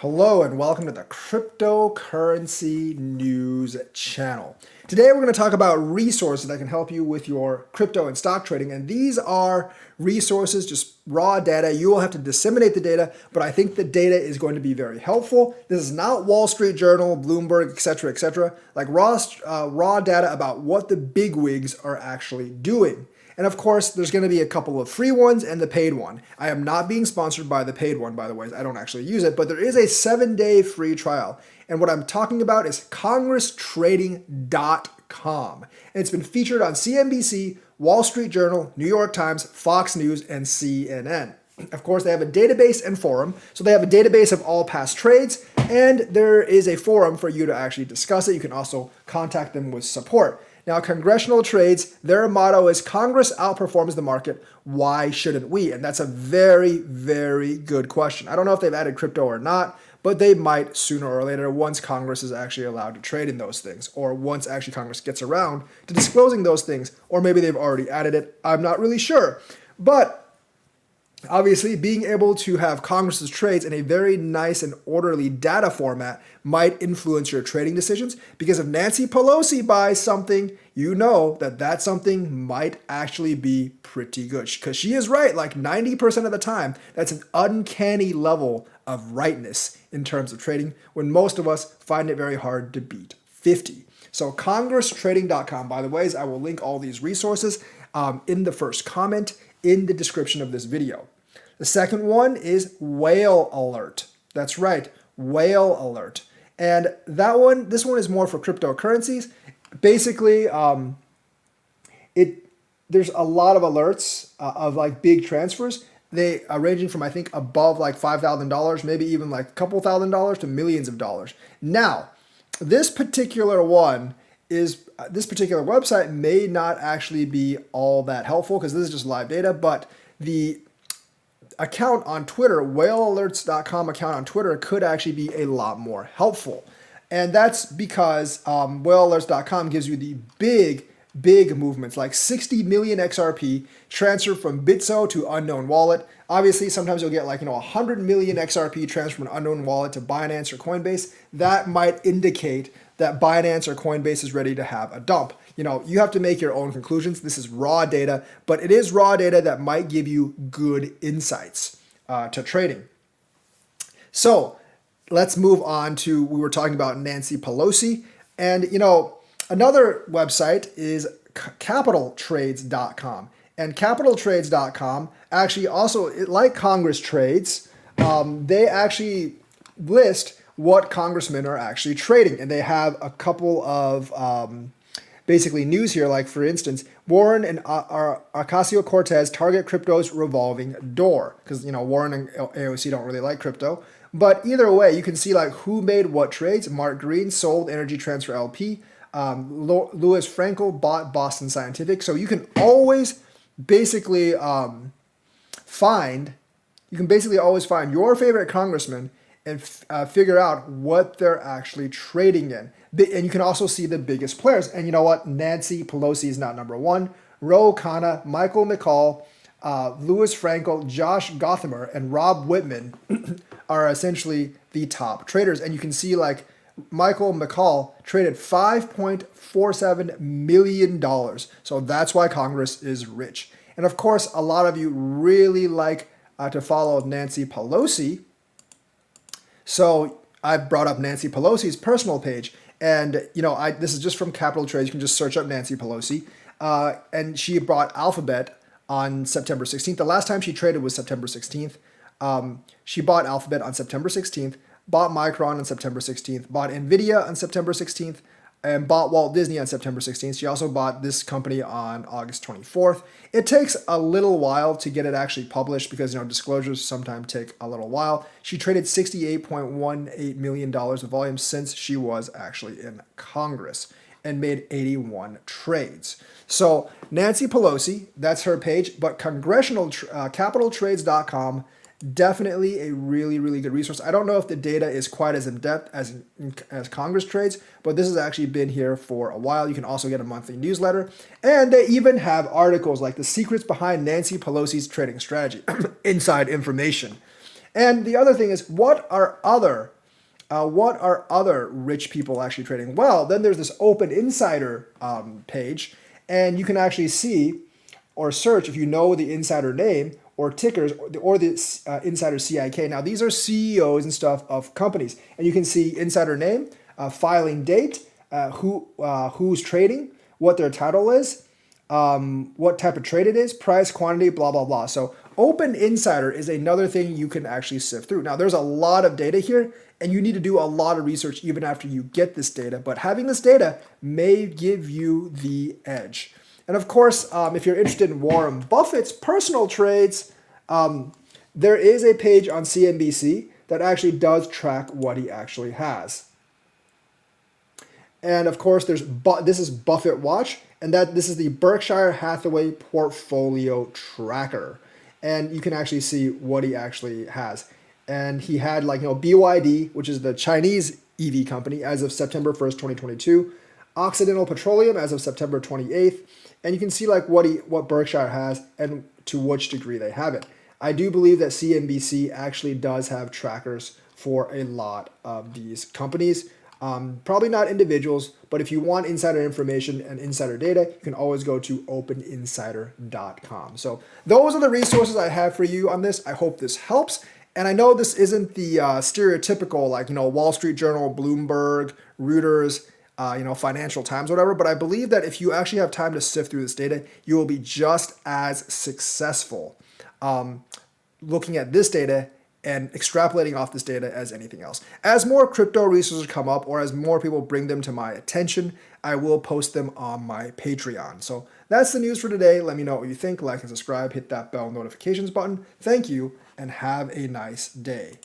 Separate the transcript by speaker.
Speaker 1: Hello and welcome to the Cryptocurrency News channel. Today we're going to talk about resources that can help you with your crypto and stock trading, and these are resources, just raw data. You will have to disseminate the data, but I think the data is going to be very helpful. This is not Wall Street Journal, Bloomberg, etc., like raw data about what the bigwigs are actually doing. And of course, there's going to be a couple of free ones and the paid one. I am not being sponsored by the paid one, by the way. I don't actually use it, but there is a 7-day free trial. And what I'm talking about is congresstrading.com. And it's been featured on CNBC, Wall Street Journal, New York Times, Fox News, and CNN. Of course, they have a database and forum. So they have a database of all past trades, and there is a forum for you to actually discuss it. You can also contact them with support. Now, Congressional Trades, their motto is Congress outperforms the market. Why shouldn't we? And that's a very, very good question. I don't know if they've added crypto or not, but they might sooner or later once Congress is actually allowed to trade in those things, or once actually Congress gets around to disclosing those things, or maybe they've already added it. I'm not really sure. But obviously, being able to have Congress's trades in a very nice and orderly data format might influence your trading decisions, because if Nancy Pelosi buys something, you know that that something might actually be pretty good. Because she is right, like 90% of the time. That's an uncanny level of rightness in terms of trading, when most of us find it very hard to beat 50. So congresstrading.com, by the way, I will link all these resources in the first comment in the description of this video. The second one is Whale Alert. That's right, Whale Alert. And this one is more for cryptocurrencies. Basically, there's a lot of alerts of like big transfers. They are ranging from, I think, above like $5,000, maybe even like a couple $1,000 to millions of dollars. Now, this particular website may not actually be all that helpful, because this is just live data, but the account on Twitter, whalealerts.com account on Twitter, could actually be a lot more helpful. And that's because whalealerts.com gives you the big movements, like 60 million XRP transferred from Bitso to unknown wallet. Obviously, sometimes you'll get 100 million XRP transferred from an unknown wallet to Binance or Coinbase. That might indicate that Binance or Coinbase is ready to have a dump. You have to make your own conclusions. This is raw data, but it is raw data that might give you good insights to trading. So let's move on to, we were talking about Nancy Pelosi. And, another website is capitaltrades.com. And capitaltrades.com actually also, like Congress Trades, they actually list what congressmen are actually trading. And they have a couple of basically news here, like for instance, Warren and Ocasio-Cortez target crypto's revolving door, because Warren and AOC don't really like crypto. But either way, you can see like who made what trades. Mark Green sold Energy Transfer LP. Louis Frankel bought Boston Scientific. So you can always basically find your favorite congressman and figure out what they're actually trading in. And you can also see the biggest players. And you know what? Nancy Pelosi is not number one. Ro Khanna, Michael McCall, Louis Frankel, Josh Gothamer, and Rob Whitman are essentially the top traders. And you can see like Michael McCall traded $5.47 million. So that's why Congress is rich. And of course, a lot of you really like to follow Nancy Pelosi. So I brought up Nancy Pelosi's personal page. And, this is just from Capital Trades. You can just search up Nancy Pelosi. And she bought Alphabet on September 16th. The last time she traded was September 16th. She bought Alphabet on September 16th, bought Micron on September 16th, bought NVIDIA on September 16th, and bought Walt Disney on September 16th. She also bought this company on August 24th. It takes a little while to get it actually published because, disclosures sometimes take a little while. She traded $68.18 million of volume since she was actually in Congress and made 81 trades. So Nancy Pelosi, that's her page, but capitaltrades.com, definitely a really, really good resource. I don't know if the data is quite as in-depth as Congress Trades, but this has actually been here for a while. You can also get a monthly newsletter. And they even have articles like The Secrets Behind Nancy Pelosi's Trading Strategy, inside information. And the other thing is, what are other rich people actually trading? Well, then there's this Open Insider page, and you can actually see or search if you know the insider name or tickers or the insider CIK. Now, these are CEOs and stuff of companies, and you can see insider name, filing date, who's trading, what their title is, what type of trade it is, price, quantity, blah, blah, blah. So Open Insider is another thing you can actually sift through. Now, there's a lot of data here, and you need to do a lot of research even after you get this data, but having this data may give you the edge. And of course, if you're interested in Warren Buffett's personal trades, there is a page on CNBC that actually does track what he actually has. And of course, this is Buffett Watch, and this is the Berkshire Hathaway Portfolio Tracker. And you can actually see what he actually has. And he had BYD, which is the Chinese EV company, as of September 1st, 2022, Occidental Petroleum as of September 28th, and you can see what Berkshire has and to which degree they have it. I do believe that CNBC actually does have trackers for a lot of these companies. Probably not individuals, but if you want insider information and insider data, you can always go to openinsider.com. So those are the resources I have for you on this. I hope this helps. And I know this isn't the stereotypical, Wall Street Journal, Bloomberg, Reuters, Financial Times, whatever. But I believe that if you actually have time to sift through this data, you will be just as successful looking at this data and extrapolating off this data as anything else. As more crypto resources come up or as more people bring them to my attention, I will post them on my Patreon. So that's the news for today. Let me know what you think. Like and subscribe. Hit that bell notifications button. Thank you and have a nice day.